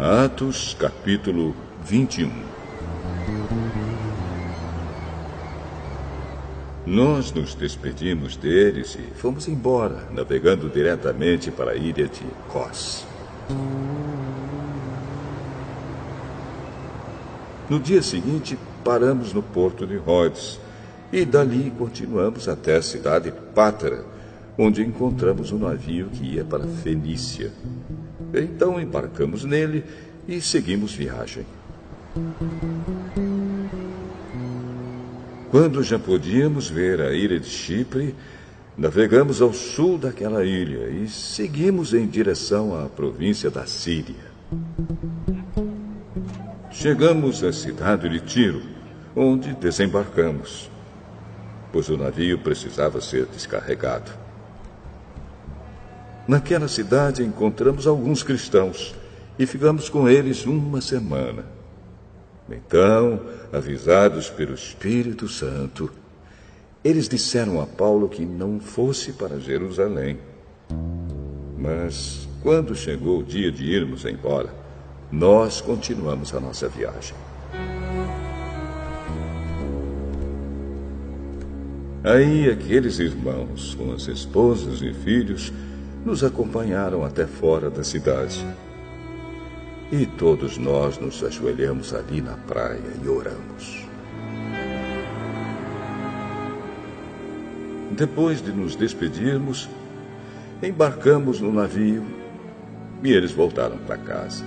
Atos, capítulo 21. Nós nos despedimos deles e fomos embora, navegando diretamente para a ilha de Cos. No dia seguinte, paramos no porto de Rhodes e dali continuamos até a cidade de Pátara, onde encontramos um navio que ia para Fenícia. Então embarcamos nele e seguimos viagem. Quando já podíamos ver a ilha de Chipre, navegamos ao sul daquela ilha e seguimos em direção à província da Síria. Chegamos à cidade de Tiro, onde desembarcamos, pois o navio precisava ser descarregado. Naquela cidade encontramos alguns cristãos e ficamos com eles uma semana. Então, avisados pelo Espírito Santo, eles disseram a Paulo que não fosse para Jerusalém. Mas, quando chegou o dia de irmos embora, nós continuamos a nossa viagem. Aí, aqueles irmãos, com as esposas e filhos, nos acompanharam até fora da cidade. E todos nós nos ajoelhamos ali na praia e oramos. Depois de nos despedirmos, embarcamos no navio e eles voltaram para casa.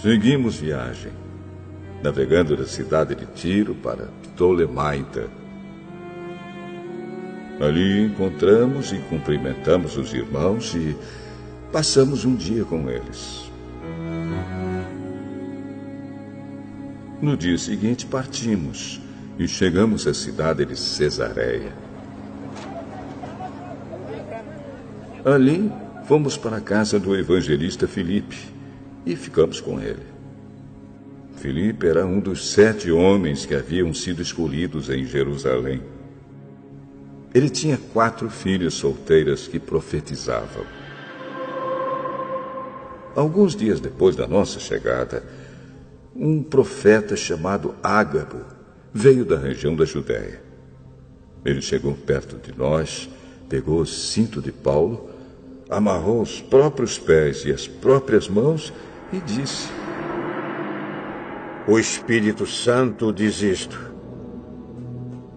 Seguimos viagem, navegando da cidade de Tiro para Ptolemaida. Ali encontramos e cumprimentamos os irmãos e passamos um dia com eles. No dia seguinte partimos e chegamos à cidade de Cesareia. Ali fomos para a casa do evangelista Filipe e ficamos com ele. Filipe era um dos 7 homens que haviam sido escolhidos em Jerusalém. Ele tinha 4 filhas solteiras que profetizavam. Alguns dias depois da nossa chegada, um profeta chamado Ágabo veio da região da Judéia. Ele chegou perto de nós, pegou o cinto de Paulo, amarrou os próprios pés e as próprias mãos e disse: O Espírito Santo diz isto: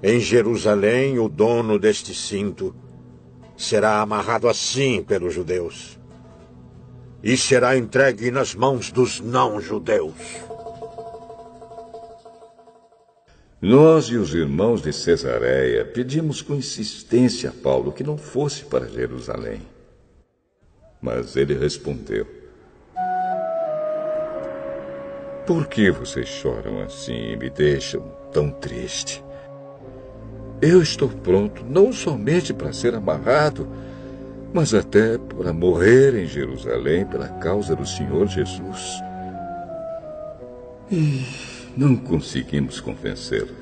em Jerusalém, o dono deste cinto será amarrado assim pelos judeus e será entregue nas mãos dos não-judeus. Nós e os irmãos de Cesareia pedimos com insistência a Paulo que não fosse para Jerusalém. Mas ele respondeu: Por que vocês choram assim e me deixam tão triste? Eu estou pronto não somente para ser amarrado, mas até para morrer em Jerusalém pela causa do Senhor Jesus. E não conseguimos convencê-lo.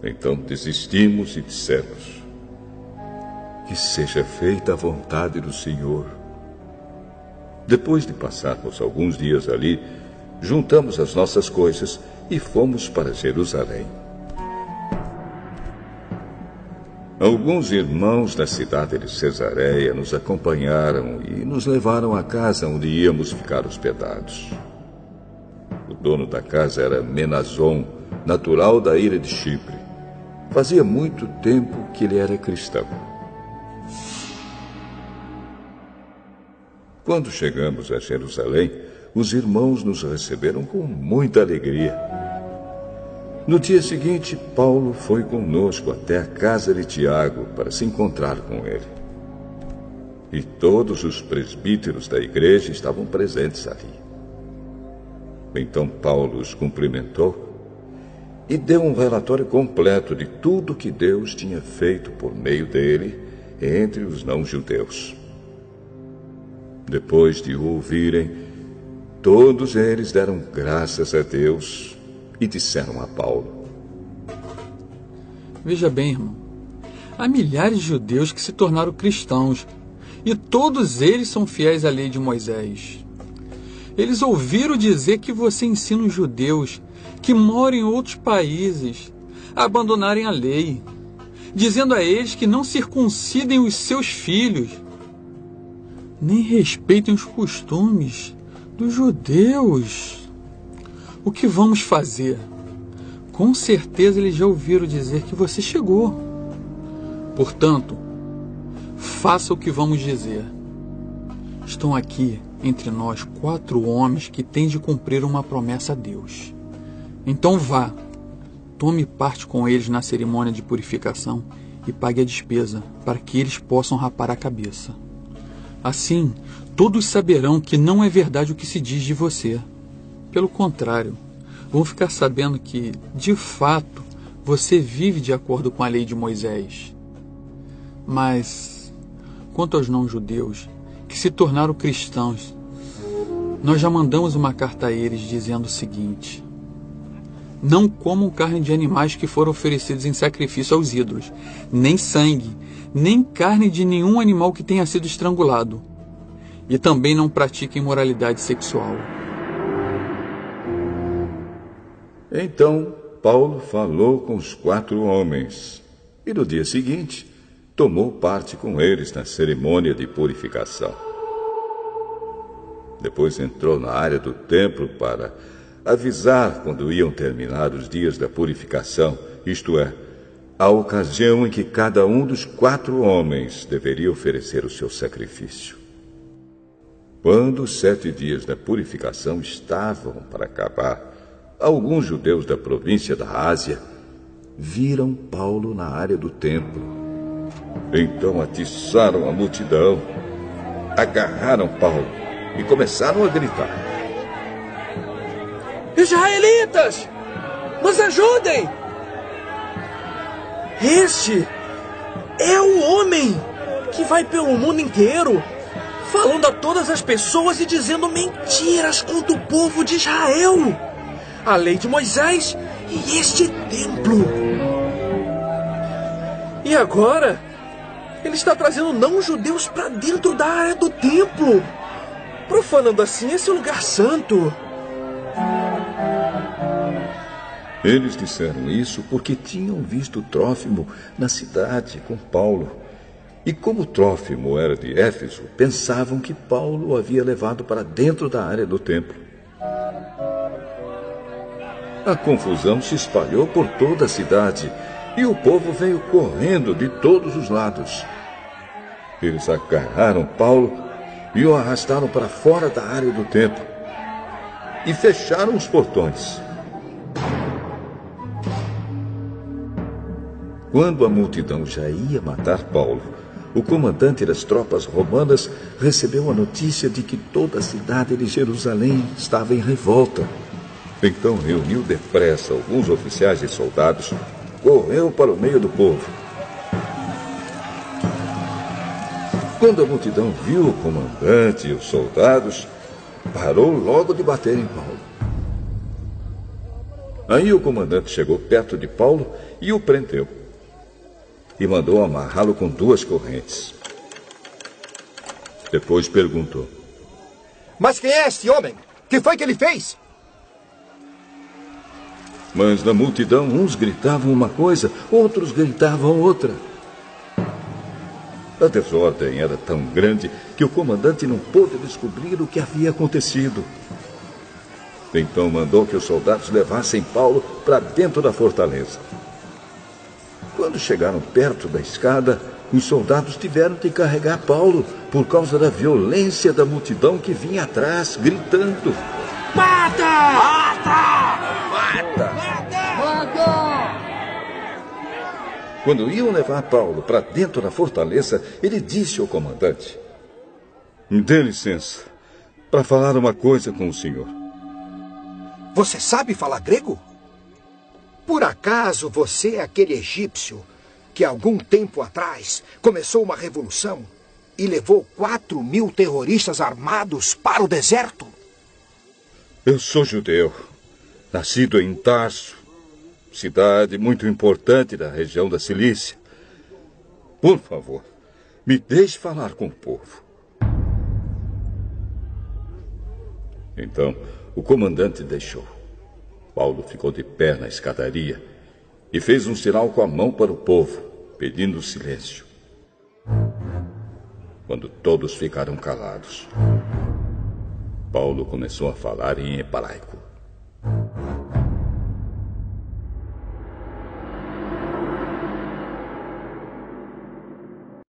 Então desistimos e dissemos: Que seja feita a vontade do Senhor. Depois de passarmos alguns dias ali, juntamos as nossas coisas e fomos para Jerusalém. Alguns irmãos da cidade de Cesareia nos acompanharam e nos levaram à casa onde íamos ficar hospedados. O dono da casa era Menazon, natural da ilha de Chipre. Fazia muito tempo que ele era cristão. Quando chegamos a Jerusalém, os irmãos nos receberam com muita alegria. No dia seguinte, Paulo foi conosco até a casa de Tiago para se encontrar com ele. E todos os presbíteros da igreja estavam presentes ali. Então Paulo os cumprimentou e deu um relatório completo de tudo que Deus tinha feito por meio dele entre os não-judeus. Depois de o ouvirem, todos eles deram graças a Deus e disseram a Paulo: Veja bem, irmão, há milhares de judeus que se tornaram cristãos e todos eles são fiéis à lei de Moisés. Eles ouviram dizer que você ensina os judeus que moram em outros países a abandonarem a lei, dizendo a eles que não circuncidem os seus filhos, nem respeitem os costumes dos judeus. O que vamos fazer? Com certeza eles já ouviram dizer que você chegou. Portanto, faça o que vamos dizer. Estão aqui entre nós 4 homens que têm de cumprir uma promessa a Deus. Então vá, tome parte com eles na cerimônia de purificação e pague a despesa, para que eles possam rapar a cabeça. Assim, todos saberão que não é verdade o que se diz de você. Pelo contrário, vão ficar sabendo que, de fato, você vive de acordo com a lei de Moisés. Mas, quanto aos não-judeus, que se tornaram cristãos, nós já mandamos uma carta a eles dizendo o seguinte: não comam carne de animais que foram oferecidos em sacrifício aos ídolos, nem sangue, nem carne de nenhum animal que tenha sido estrangulado. E também não pratiquem imoralidade sexual. Então Paulo falou com os 4 homens e no dia seguinte tomou parte com eles na cerimônia de purificação. Depois entrou na área do templo para avisar quando iam terminar os dias da purificação, isto é, a ocasião em que cada um dos 4 homens deveria oferecer o seu sacrifício. Quando os 7 dias da purificação estavam para acabar, alguns judeus da província da Ásia viram Paulo na área do templo. Então atiçaram a multidão, agarraram Paulo e começaram a gritar: Israelitas, nos ajudem! Este é o homem que vai pelo mundo inteiro falando a todas as pessoas e dizendo mentiras contra o povo de Israel, a lei de Moisés e este templo. E agora, ele está trazendo não-judeus para dentro da área do templo, profanando assim esse lugar santo. Eles disseram isso porque tinham visto Trófimo na cidade com Paulo. E como Trófimo era de Éfeso, pensavam que Paulo o havia levado para dentro da área do templo. A confusão se espalhou por toda a cidade e o povo veio correndo de todos os lados. Eles agarraram Paulo e o arrastaram para fora da área do templo e fecharam os portões. Quando a multidão já ia matar Paulo, o comandante das tropas romanas recebeu a notícia de que toda a cidade de Jerusalém estava em revolta. Então reuniu depressa alguns oficiais e soldados, correu para o meio do povo. Quando a multidão viu o comandante e os soldados, parou logo de bater em Paulo. Aí o comandante chegou perto de Paulo e o prendeu. E mandou amarrá-lo com 2 correntes. Depois perguntou: mas quem é esse homem? O que foi que ele fez? Mas na multidão uns gritavam uma coisa, outros gritavam outra. A desordem era tão grande que o comandante não pôde descobrir o que havia acontecido. Então mandou que os soldados levassem Paulo para dentro da fortaleza. Quando chegaram perto da escada, os soldados tiveram de carregar Paulo por causa da violência da multidão que vinha atrás, gritando: Mata! Mata! Mata! Mata! Quando iam levar Paulo para dentro da fortaleza, ele disse ao comandante: me dê licença para falar uma coisa com o senhor. Você sabe falar grego? Por acaso você é aquele egípcio que algum tempo atrás começou uma revolução e levou 4.000 terroristas armados para o deserto? Eu sou judeu, nascido em Tarso, cidade muito importante da região da Cilícia. Por favor, Me deixe falar com o povo. Então, o comandante deixou. Paulo ficou de pé na escadaria e fez um sinal com a mão para o povo, pedindo silêncio. Quando todos ficaram calados, Paulo começou a falar em hebraico.